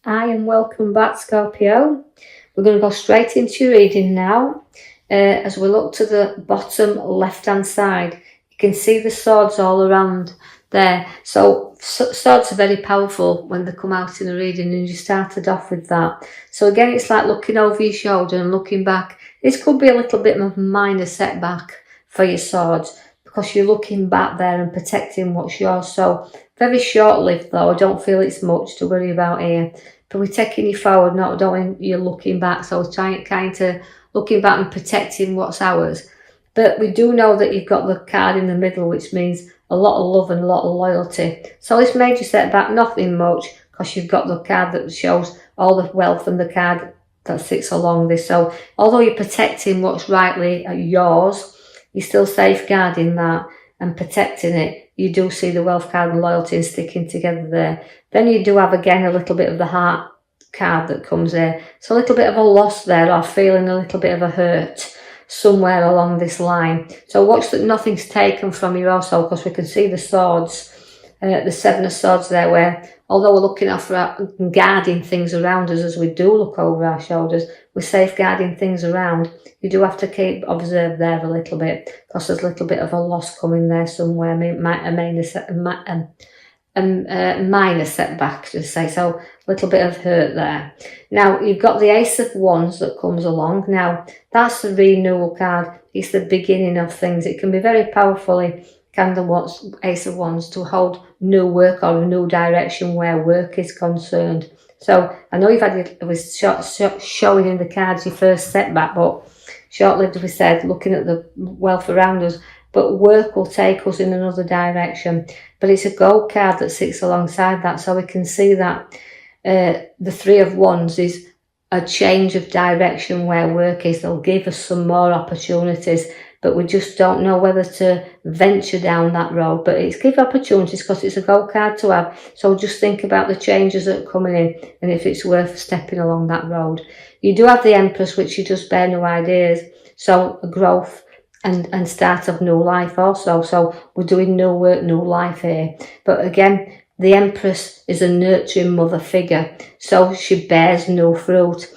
Hi and welcome back, Scorpio. We're going to go straight into your reading now. As we look to the bottom left-hand side, you can see the swords all around there. So swords are very powerful when they come out in a reading, and you started off with that. So again, it's like looking over your shoulder and looking back. This could be a little bit of a minor setback for your swords because you're looking back there and protecting what's yours. So very short-lived though. I don't feel it's much to worry about here. But we're taking you forward, not knowing you're looking back. So trying kind of looking back and protecting what's ours. But we do know that you've got the card in the middle, which means a lot of love and a lot of loyalty. So this major setback, nothing much, because you've got the card that shows all the wealth and the card that sits along this. So although you're protecting what's rightly yours, you're still safeguarding that and protecting it. You do see the wealth card and loyalty and sticking together there. Then you do have again a little bit of the heart card that comes there. So a little bit of a loss there, or feeling a little bit of a hurt somewhere along this line. So watch that nothing's taken from you also, because we can see the swords, the seven of swords there, where although we're looking after and guarding things around us as we do look over our shoulders, we're safeguarding things around. You do have to keep observe there a little bit, because there's a little bit of a loss coming there somewhere, a minor setback, to say. So a little bit of hurt there. Now you've got the Ace of Wands that comes along. Now that's the renewal card. It's the beginning of things. It can be very powerfully kind of Ace of Wands to hold new work or a new direction where work is concerned. So I know you've had it was showing in the cards your first setback, but short-lived, we said, looking at the wealth around us, but work will take us in another direction. But it's a gold card that sits alongside that, so we can see that the Three of Wands is a change of direction where work is. They'll give us some more opportunities, but we just don't know whether to venture down that road. But it's give opportunities because it's a gold card to have. So just think about the changes that are coming in and if it's worth stepping along that road. You do have the Empress, which you just bear new ideas. So growth and start of new life also. So we're doing new work, new life here. But again, the Empress is a nurturing mother figure. So she bears new fruit.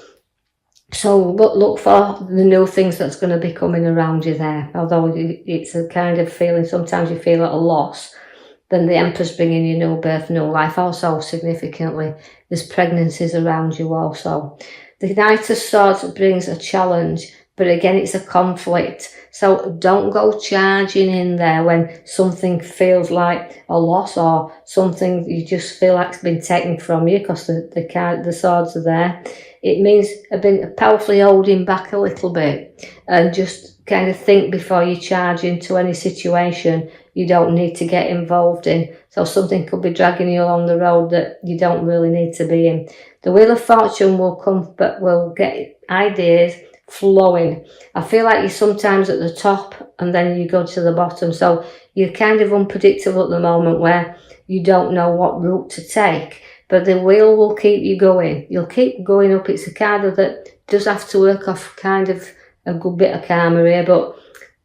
So look for the new things that's going to be coming around you there. Although it's a kind of feeling, sometimes you feel at a loss, then the Empress bringing you new birth, new life. Also significantly, there's pregnancies around you also. The Knight of Swords brings a challenge, but again, it's a conflict. So don't go charging in there when something feels like a loss or something you just feel like it's been taken from you, because the swords are there. It means I've been powerfully holding back a little bit and just kind of think before you charge into any situation you don't need to get involved in. So something could be dragging you along the road that you don't really need to be in. The Wheel of Fortune will come, but will get ideas flowing. I feel like you're sometimes at the top and then you go to the bottom. So you're kind of unpredictable at the moment where you don't know what route to take. But the wheel will keep you going. You'll keep going up. It's a card that does have to work off kind of a good bit of karma here, but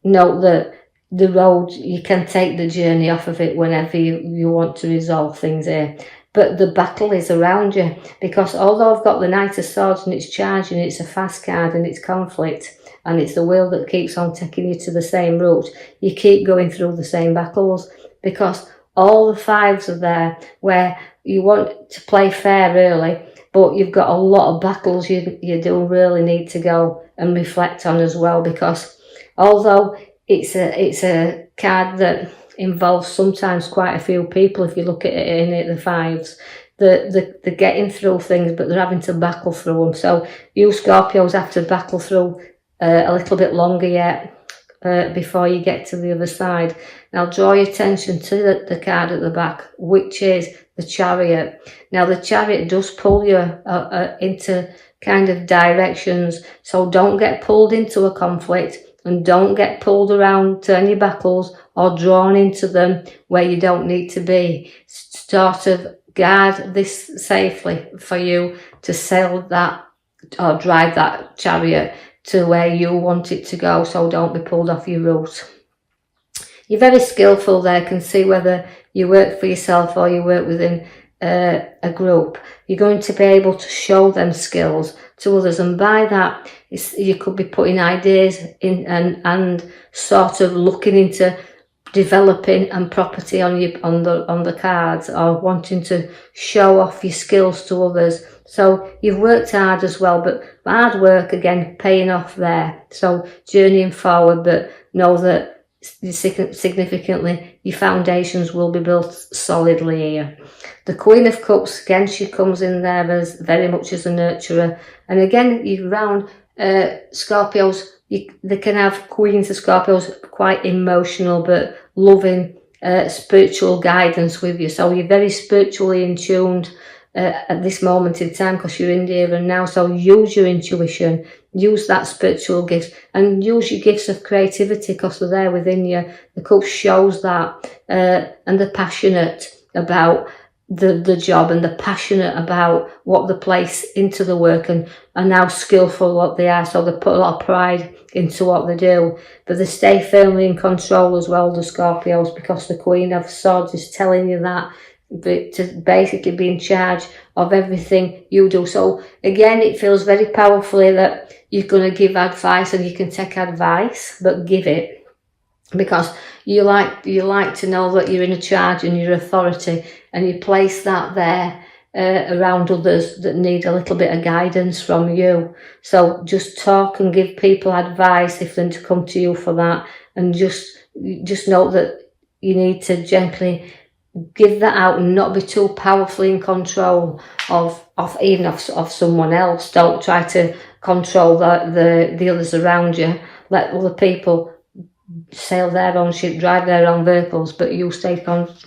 note that the road, you can take the journey off of it whenever you want to resolve things here. But the battle is around you, because although I've got the Knight of Swords and it's charging, it's a fast card and it's conflict, and it's the wheel that keeps on taking you to the same route. You keep going through the same battles, because all the fives are there where you want to play fair really, but you've got a lot of battles you do really need to go and reflect on as well, because although it's a card that involves sometimes quite a few people, if you look at it in the fives, they're getting through things, but they're having to battle through them. So you Scorpios have to battle through a little bit longer yet before you get to the other side. Now draw your attention to the card at the back, which is the Chariot. Now the Chariot does pull you into kind of directions, so don't get pulled into a conflict and don't get pulled around to any battles or drawn into them where you don't need to be. Sort of guard this safely for you to sail that or drive that chariot to where you want it to go, so don't be pulled off your route. You're very skillful there, can see whether you work for yourself or you work within a group, you're going to be able to show them skills to others, and by that you could be putting ideas in and sort of looking into developing and property on the cards, or wanting to show off your skills to others. So you've worked hard as well, but hard work again paying off there. So journeying forward, but know that significantly your foundations will be built solidly here. The Queen of Cups, again, she comes in there as very much as a nurturer, and again you round Scorpios, they can have Queens of Scorpios quite emotional but loving spiritual guidance with you, so you're very spiritually in tuned at this moment in time, because you're in the here and now. So use your intuition, use that spiritual gift, and use your gifts of creativity, because they're there within you. The cup shows that, and they're passionate about the job, and they're passionate about what they place into the work, and are now skillful what they are, so they put a lot of pride into what they do, but they stay firmly in control as well, the Scorpios, because the Queen of Swords is telling you that, but to basically be in charge of everything you do. So again, it feels very powerfully that you're going to give advice, and you can take advice, but give it, because you like to know that you're in a charge and you're authority, and you place that there around others that need a little bit of guidance from you. So just talk and give people advice if they come to you for that, and just know that you need to gently give that out and not be too powerfully in control of someone else. Don't try to control the others around you. Let other people sail their own ship, drive their own vehicles, but you stay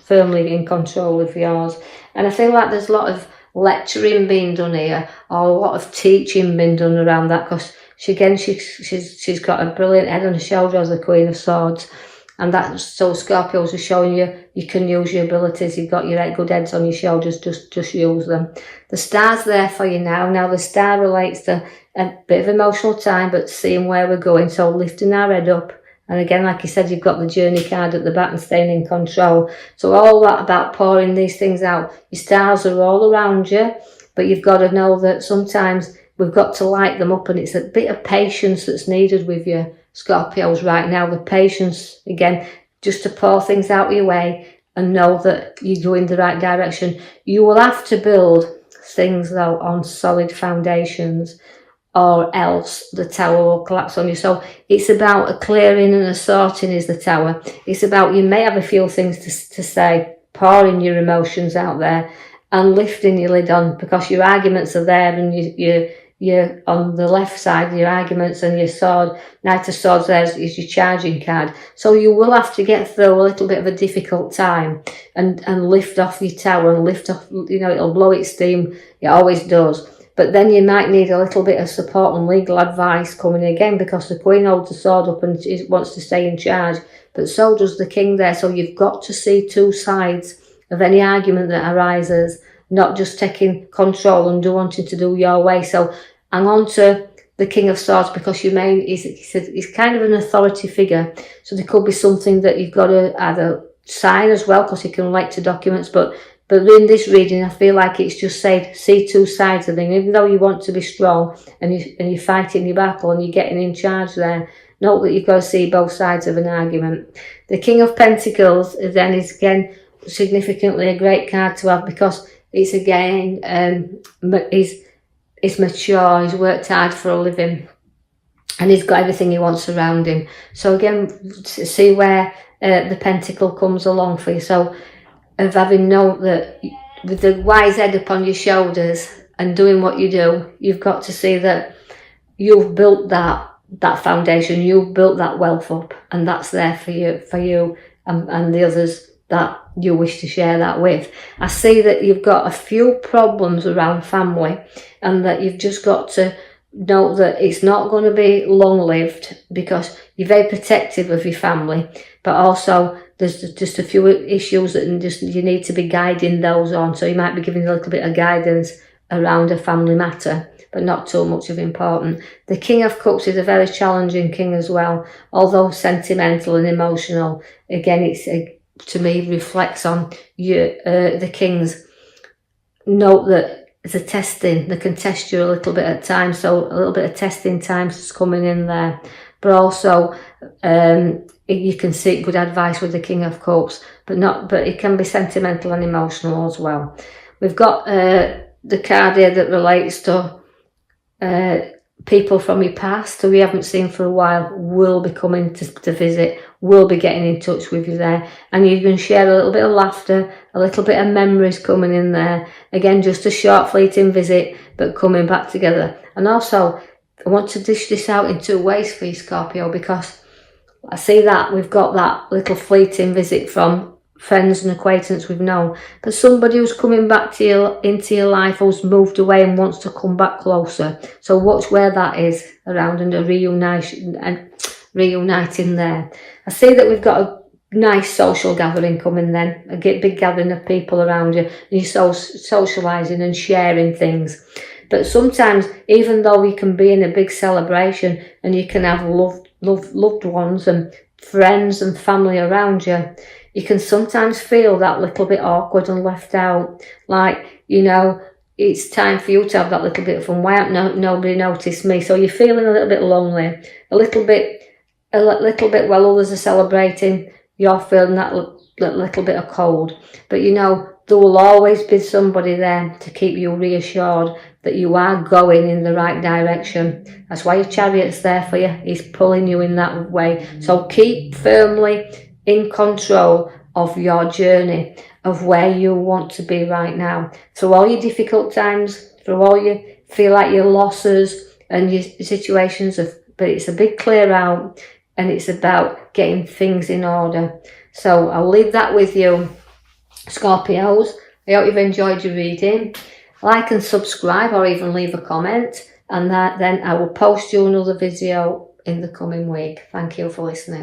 firmly in control of yours. And I feel like there's a lot of lecturing being done here, or a lot of teaching being done around that, because she's got a brilliant head on her shoulder as the Queen of Swords. And that's so Scorpios are showing you can use your abilities. You've got your good heads on your shoulders, just use them. The star's there for you now. Now the star relates to a bit of emotional time, but seeing where we're going, so lifting our head up. And again, like you said, you've got the journey card at the back and staying in control. So all that about pouring these things out. Your stars are all around you, but you've got to know that sometimes we've got to light them up, and it's a bit of patience that's needed with you, Scorpios, right now. The patience, again, just to pour things out of your way and know that you're going the right direction. You will have to build things, though, on solid foundations, or else the tower will collapse on you. So it's about a clearing and a sorting is the tower. It's about, you may have a few things to say, pouring your emotions out there and lifting your lid on, because your arguments are there, and you're on the left side, your arguments, and your sword, Knight of Swords there is your charging card. So you will have to get through a little bit of a difficult time and lift off your tower, and lift off, it'll blow its steam, it always does. But then you might need a little bit of support and legal advice coming again, because the Queen holds the sword up and wants to stay in charge, but so does the King there. So you've got to see two sides of any argument that arises, not just taking control and wanting to do your way. So hang on to the King of Swords, because he's kind of an authority figure. So there could be something that you've got to either sign as well, because he can relate to documents, but in this reading, I feel like it's just said, see two sides of things. Even though you want to be strong and you're fighting your battle and you're getting in charge there, note that you've got to see both sides of an argument. The King of Pentacles then is again significantly a great card to have, because it's again, he's mature, he's worked hard for a living, and he's got everything he wants around him. So again, see where the pentacle comes along for you. So of having known that with the wise head upon your shoulders and doing what you do, you've got to see that you've built that foundation, you've built that wealth up, and that's there for you and the others that you wish to share that with. I see that you've got a few problems around family, and that you've just got to know that it's not going to be long-lived, because you're very protective of your family, but also there's just a few issues that you need to be guiding those on. So you might be giving a little bit of guidance around a family matter, but not too much of important. The King of Cups is a very challenging king as well, although sentimental and emotional. Again, it's to me reflects on the kings note that it's a testing. They can test you a little bit at times, so a little bit of testing times is coming in there. But also, you can seek good advice with the King of Cups, but it can be sentimental and emotional as well. We've got the card here that relates to people from your past who we haven't seen for a while will be coming to visit, will be getting in touch with you there, and you can share a little bit of laughter, a little bit of memories coming in there. Again, just a short fleeting visit, but coming back together. And also, I want to dish this out in two ways for you, Scorpio, because I see that we've got that little fleeting visit from friends and acquaintance we've known, but somebody who's coming back to you into your life, who's moved away and wants to come back closer. So watch where that is around, and a reuniting there. I see that we've got a nice social gathering coming then, a big gathering of people around you, and you're socialising and sharing things. But sometimes, even though you can be in a big celebration and you can have loved ones and friends and family around you, you can sometimes feel that little bit awkward and left out. Like, it's time for you to have that little bit of fun. Why hasn't nobody noticed me? So you're feeling a little bit lonely, a little bit while others are celebrating, you're feeling that little bit of cold. But there will always be somebody there to keep you reassured that you are going in the right direction. That's why your chariot's there for you. He's pulling you in that way. So keep firmly in control of your journey, of where you want to be right now. Through all your difficult times, through all you feel like your losses and your situations, but it's a big clear out, and it's about getting things in order. So I'll leave that with you, Scorpios. I hope you've enjoyed your reading. Like and subscribe, or even leave a comment, and then I will post you another video in the coming week. Thank you for listening.